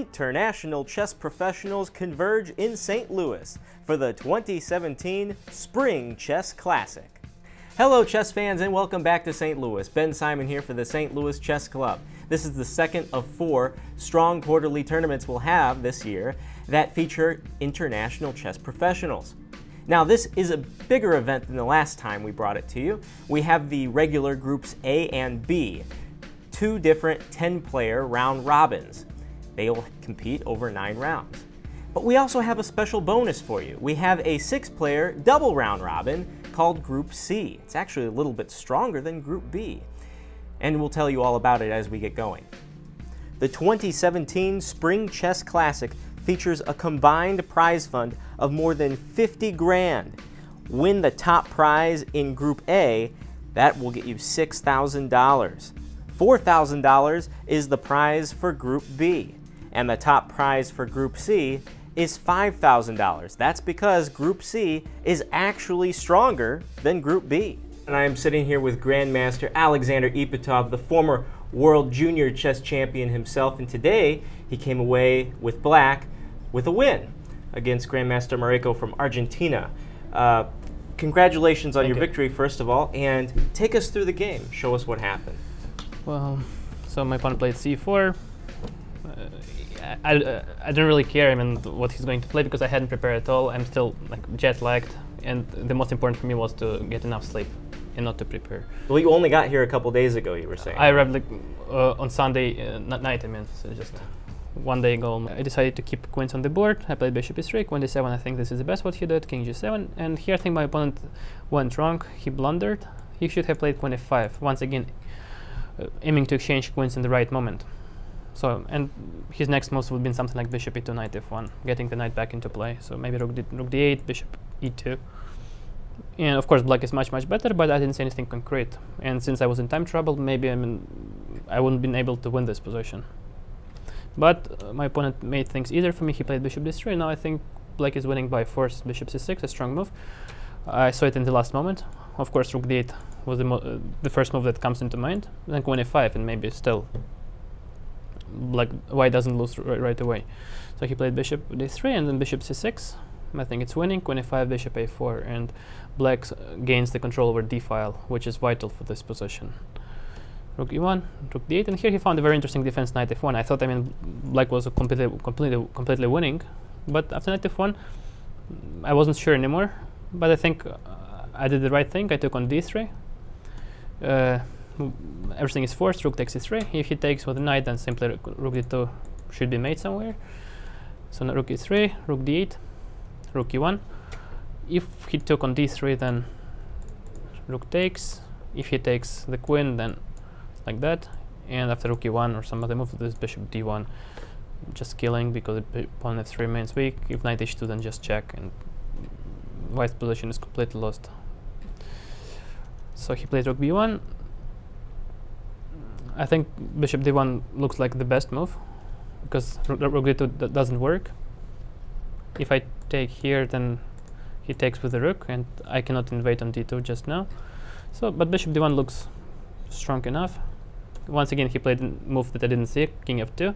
international chess professionals converge in St. Louis for the 2017 Spring Chess Classic. Hello chess fans and welcome back to St. Louis. Ben Simon here for the St. Louis Chess Club. This is the second of 4 strong quarterly tournaments we'll have this year that feature international chess professionals. Now this is a bigger event than the last time we brought it to you. We have the regular groups A and B, 2 different 10-player round robins. They'll compete over 9 rounds. But we also have a special bonus for you. We have a 6-player double round robin called Group C. It's actually a little bit stronger than Group B. And we'll tell you all about it as we get going. The 2017 Spring Chess Classic features a combined prize fund of more than 50 grand. Win the top prize in Group A, that will get you $6,000. $4,000 is the prize for Group B, and the top prize for Group C is $5,000. That's because Group C is actually stronger than Group B. And I am sitting here with Grandmaster Alexander Ipatov, the former World Junior Chess Champion himself, and today he came away with black with a win against Grandmaster Mareco from Argentina. Congratulations on your victory, first of all, and take us through the game. Show us what happened. Well, so my opponent played c4. I didn't really care, I mean, what he's going to play because I hadn't prepared at all. I'm still like jet-lagged, and the most important for me was to get enough sleep and not to prepare. Well, you only got here a couple days ago, you were saying. I arrived like on Sunday night, I mean, so just one day ago. I decided to keep queens on the board. I played bishop e3, queen d7. I think this is the best what he did, king g7. And here I think my opponent went wrong. He blundered. He should have played queen f5. Once again, aiming to exchange queens in the right moment. So, and his next moves would have been something like bishop e2, knight f1, getting the knight back into play. So maybe rook d8, bishop e2. And of course black is much better, but I didn't see anything concrete. And since I was in time trouble, maybe I wouldn't been able to win this position. But my opponent made things easier for me. He played bishop d3. Now I think black is winning by force, bishop c6, a strong move. I saw it in the last moment. Of course rook d8 was the first move that comes into mind. Then queen f5, and maybe still like white doesn't lose right away. So he played bishop d3 and then bishop c6. I think it's winning. Queen f5, bishop a4, and black gains the control over d file, which is vital for this position. Rook e1, rook d8, and here he found a very interesting defense, knight f1. I thought, I mean, black was completely winning, but after knight f1, I wasn't sure anymore. But I think I did the right thing. I took on d3. Everything is forced. Rook takes e3. If he takes with the knight, then simply rook d2 should be made somewhere. So now rook e3, rook d8, rook e1. If he took on d3, then rook takes. If he takes the queen, then like that. And after rook e1 or some other move, this bishop d1, just killing because pawn f3 remains weak. If knight h2, then just check, and white's position is completely lost. So he played rook b1. I think bishop d1 looks like the best move because rook d2 doesn't work. If I take here, then he takes with the rook, and I cannot invade on d2 just now. So, but bishop d1 looks strong enough. Once again, he played a move that I didn't see, king f2.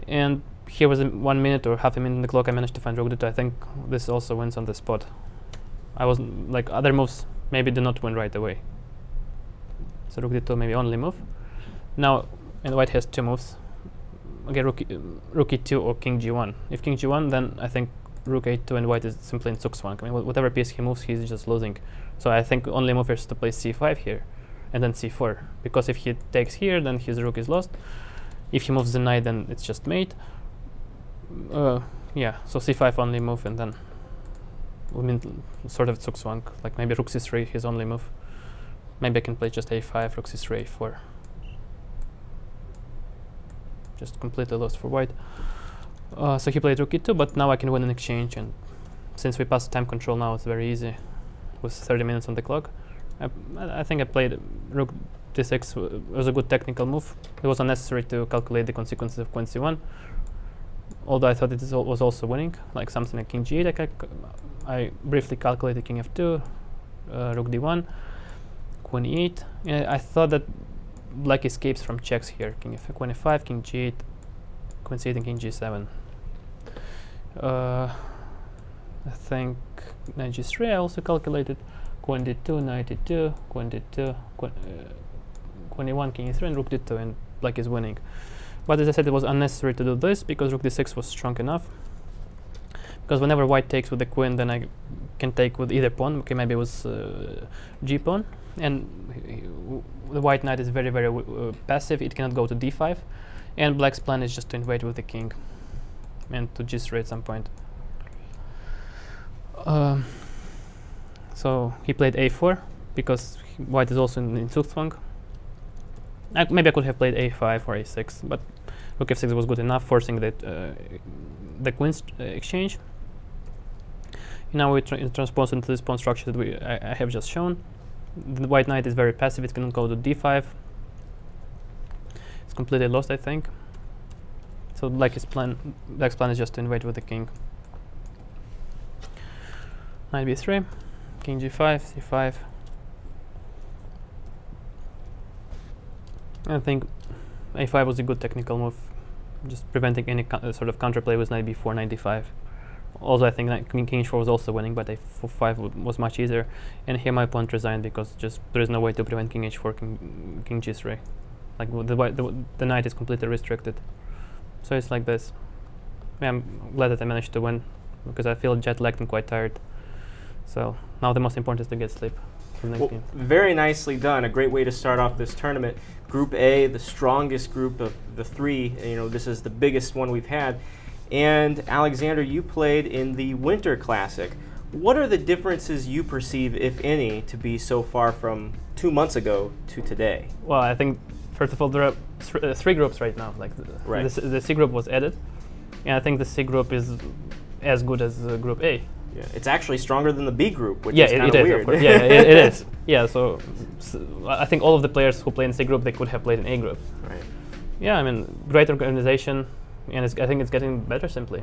And here was 1 minute or half a minute on the clock. I managed to find rook d2. I think this also wins on the spot. I wasn't like other moves maybe did not win right away. So rook d2 maybe only move. Now, and white has 2 moves. Okay, rook e2 or king g1. If king g1, then I think rook a2 and white is simply in zugzwang. I mean, whatever piece he moves, he's just losing. So I think only move is to play c5 here, and then c4. Because if he takes here, then his rook is lost. If he moves the knight, then it's just mate. Yeah, so c5 only move, and then I mean, sort of zugzwang. Like maybe rook c3, his only move. Maybe I can play just a5, rook c3, a4. Just completely lost for white. So he played rook e2, but now I can win an exchange, and since we passed time control now, it's very easy with 30 minutes on the clock. I think I played rook d6. It was a good technical move. It was unnecessary to calculate the consequences of queen c1, although I thought it was also winning, like something like king g8. Like I briefly calculated king f2, rook d1, queen e8. I thought that black escapes from checks here. King f, queen f5, king g8, conceding king g7. I think knight g3 I also calculated. Queen d2, knight d2, queen d2, queen e1, king e3, and rook d2, and black is winning. But as I said, it was unnecessary to do this because rook d6 was strong enough. Because whenever white takes with the queen, then I can take with either pawn. Okay, maybe it was g pawn, and the white knight is very, very passive. It cannot go to d5, and black's plan is just to invade with the king and to g3 at some point. So he played a4 because white is also in Zugzwang. Maybe I could have played a5 or a6, but rook f6 was good enough, forcing the queen's exchange. Now we transpose into this pawn structure that I have just shown. The white knight is very passive. It cannot go to d5. It's completely lost, I think. So black's plan is just to invade with the king. Knight b3, king g5, c5. I think a5 was a good technical move, just preventing any sort of counterplay with knight b4, knight d5. Also, I think king h4 was also winning, but a5 was much easier. And here my opponent resigned because just there is no way to prevent king h4, king g3. Like the knight is completely restricted. So it's like this. Yeah, I'm glad that I managed to win because I feel jet lagged and quite tired. So now the most important is to get sleep. Well, very nicely done. A great way to start off this tournament. Group A, the strongest group of the three. You know, this is the biggest one we've had. And Alexander, you played in the Winter Classic. What are the differences you perceive, if any, to be so far from 2 months ago to today? Well, I think first of all there are three groups right now. Like the C group was added, and I think the C group is as good as Group A. Yeah, it's actually stronger than the B group, which yeah, is kind of weird. Yeah, it is. Yeah, so I think all of the players who play in C group, they could have played in A group. Right. Yeah, I mean, great organization, and I think it's getting better simply.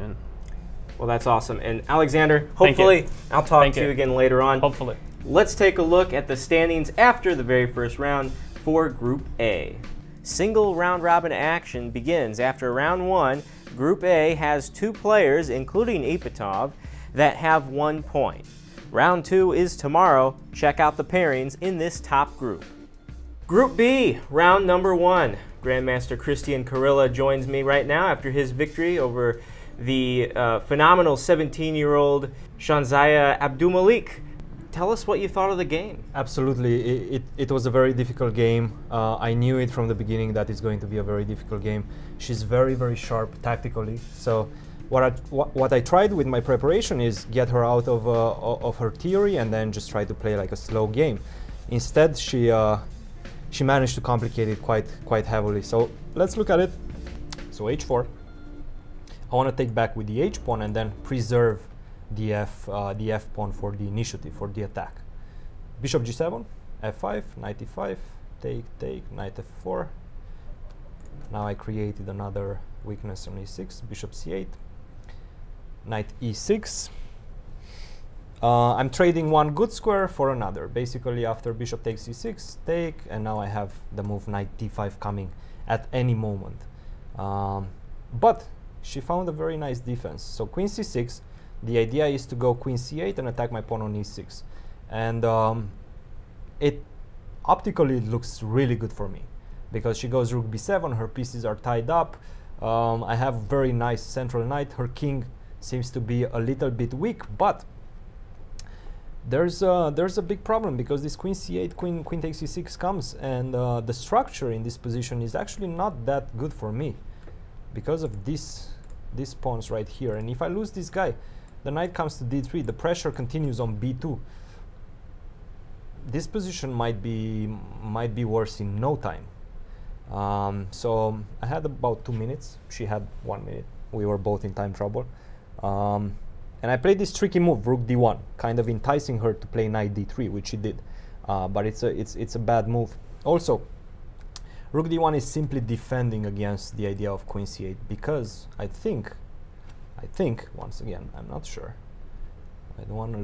Well, that's awesome. And Alexander, hopefully, I'll talk to you again later on. Hopefully. Let's take a look at the standings after the very first round for Group A. Single round-robin action begins after round one. Group A has 2 players, including Ipatov, that have 1 point. Round 2 is tomorrow. Check out the pairings in this top group. Group B, round number 1. Grandmaster Cristian Chirila joins me right now after his victory over the phenomenal 17-year-old Zhansaya Abdumalik. Tell us what you thought of the game. Absolutely, it was a very difficult game. I knew it from the beginning that it's going to be a very difficult game. She's very, very sharp tactically. So what I tried with my preparation is get her out of her theory and then just try to play like a slow game. Instead, she managed to complicate it quite heavily. So let's look at it. So h4. I want to take back with the h pawn and then preserve the f pawn for the initiative, for the attack. Bishop g7, f5, knight e5, take, knight f4. Now I created another weakness on e6, bishop c8, knight e6. I'm trading one good square for another. Basically, after bishop takes e6, take, and now I have the move knight d5 coming at any moment. But she found a very nice defense. So queen c6, the idea is to go queen c8 and attack my pawn on e6. And it optically looks really good for me because she goes rook b7, her pieces are tied up. I have very nice central knight. Her king seems to be a little bit weak, but there's a big problem because this queen c8, queen takes e6 comes, and the structure in this position is actually not that good for me because of these pawns right here. And if I lose this guy, the knight comes to d3, the pressure continues on b2. This position might be worse in no time. So I had about 2 minutes. She had 1 minute. We were both in time trouble. And I played this tricky move, rook d1, kind of enticing her to play knight d3, which she did. But it's a bad move. Also, rook d1 is simply defending against the idea of queen c8 because I think, once again, I'm not sure. I don't want to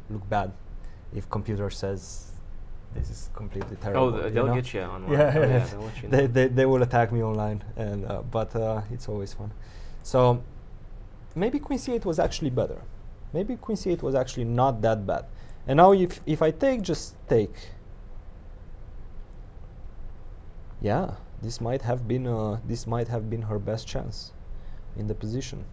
look bad if computer says this is completely terrible. Oh, they'll get you online. Yeah, oh, yeah, they'll let you know. they will attack me online, and but it's always fun. So maybe queen c8 was actually better. Maybe queen c8 was actually not that bad. And now if I take, just take. Yeah, this might have been her best chance in the position.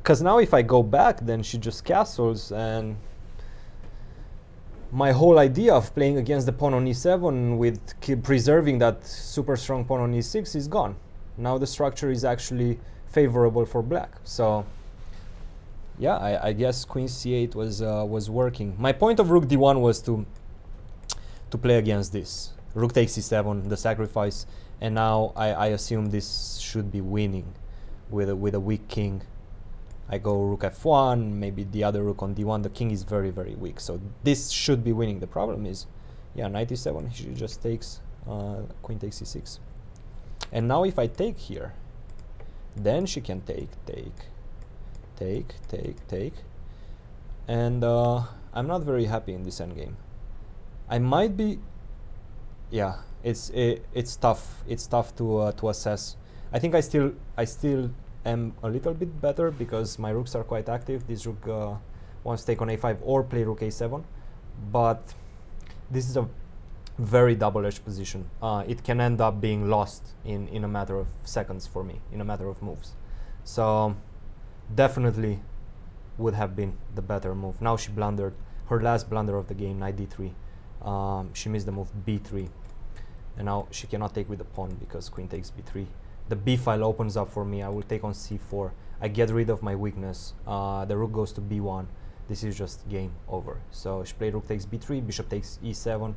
Because now if I go back, then she just castles, and my whole idea of playing against the pawn on e7 with preserving that super strong pawn on e6 is gone. Now the structure is actually favorable for black. So yeah, I guess queen c8 was working. My point of rook d1 was to play against this. Rook takes e7, the sacrifice, and now I assume this should be winning with a weak king. I go rook f1, maybe the other rook on d1. The king is very, very weak, so this should be winning. The problem is, yeah, knight e7, she just takes, queen takes e6. And now if I take here, then she can take, and I'm not very happy in this endgame. I might be, yeah, it's tough. It's tough to assess. I think I still am a little bit better because my rooks are quite active. This rook wants to take on a5 or play rook a7, but this is a very double-edged position. It can end up being lost in a matter of seconds for me, in a matter of moves. So definitely would have been the better move. Now she blundered her last blunder of the game, knight d3. She missed the move b3, and now she cannot take with the pawn because queen takes b3. The b file opens up for me. I will take on c4. I get rid of my weakness. The rook goes to b1. This is just game over. So she played rook takes b3, bishop takes e7.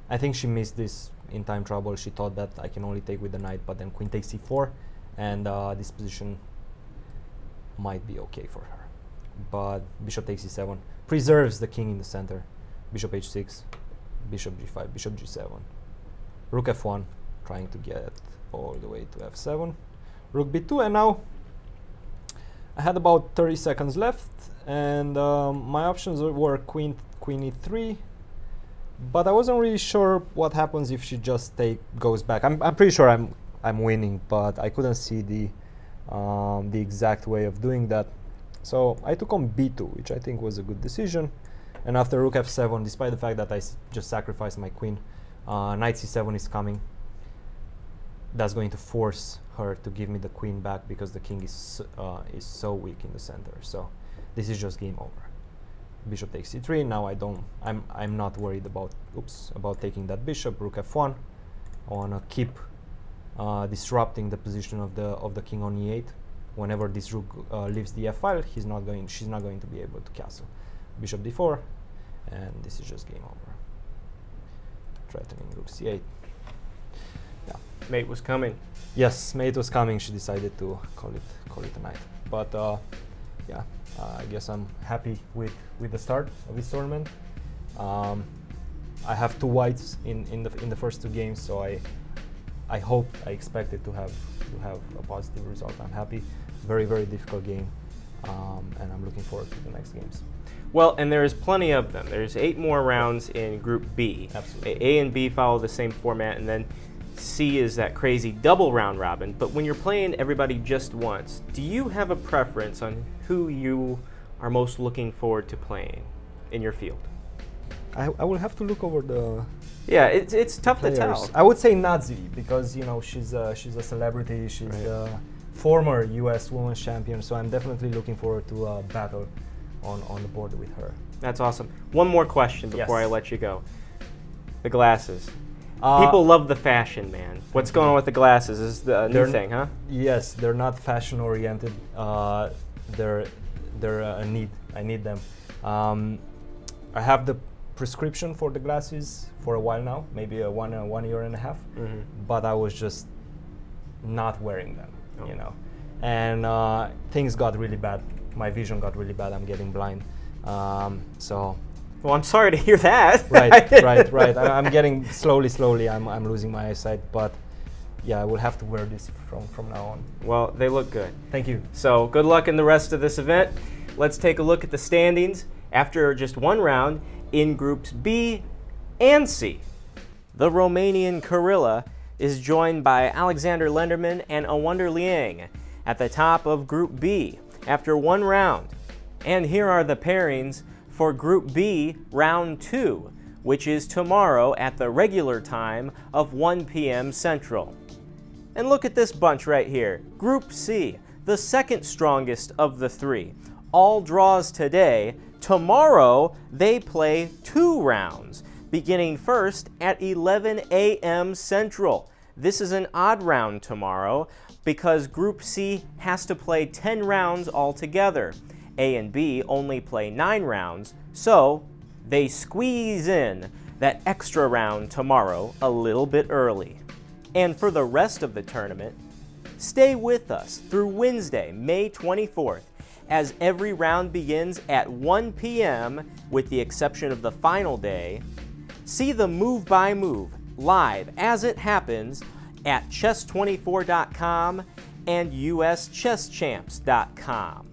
I think she missed this in time trouble. She thought that I can only take with the knight, but then queen takes c4, and this position might be okay for her. But bishop takes e7 preserves the king in the center. Bishop h6, bishop g5, bishop g7, rook f1, trying to get all the way to f7, rook b2, and now I had about 30 seconds left, and my options were queen e3, but I wasn't really sure what happens if she just goes back. I'm pretty sure I'm winning, but I couldn't see the exact way of doing that. So I took on b2, which I think was a good decision. And after rook f7, despite the fact that I just sacrificed my queen, knight c7 is coming. That's going to force her to give me the queen back because the king is so weak in the center. So this is just game over. Bishop takes c3. Now I'm not worried about taking that bishop. Rook f1. I want to keep disrupting the position of the king on e8. Whenever this rook leaves the f file, she's not going to be able to castle. Bishop d4, and this is just game over. Threatening rook c8. Yeah, Mate was coming. yes, mate was coming. She decided to call it a night. But yeah, I guess I'm happy with the start of this tournament. I have two whites in the first two games, so I expected to have a positive result. I'm happy. Very, very difficult game, and I'm looking forward to the next games. Well, and there's plenty of them. There's 8 more rounds in Group B. Absolutely. A and B follow the same format, and then C is that crazy double round robin. But when you're playing everybody just once, do you have a preference on who you are most looking forward to playing in your field? I will have to look over the. Yeah, it's tough to tell. I would say Nazi because she's a celebrity. She's the former U.S. Women's Champion, so I'm definitely looking forward to a battle on the board with her. That's awesome. One more question before I let you go. The glasses. Uh, People love the fashion, man. What's going on with the glasses? This is the new thing, huh? Yes, they're not fashion oriented. They're a need. I need them. I have the prescription for the glasses for a while now, maybe one year and a half. Mm-hmm. But I was just not wearing them, you know. And things got really bad. My vision got really bad. I'm getting blind. So. Well, I'm sorry to hear that. Right. I'm getting slowly. I'm losing my eyesight, but yeah, I will have to wear this from now on. Well, they look good. Thank you. So good luck in the rest of this event. Let's take a look at the standings after just one round in Groups B and C. The Romanian Chirila is joined by Alexander Lenderman and Awonder Liang at the top of Group B after one round. And here are the pairings for Group B Round 2, which is tomorrow at the regular time of 1 p.m. Central. And look at this bunch right here. Group C, the second strongest of the three. All draws today. Tomorrow, they play 2 rounds, beginning first at 11 a.m. Central. This is an odd round tomorrow because Group C has to play 10 rounds altogether. A and B only play 9 rounds, so they squeeze in that extra round tomorrow a little bit early. And for the rest of the tournament, stay with us through Wednesday, May 24th, as every round begins at 1 p.m. with the exception of the final day. See the move by move live as it happens at chess24.com and uschesschamps.com.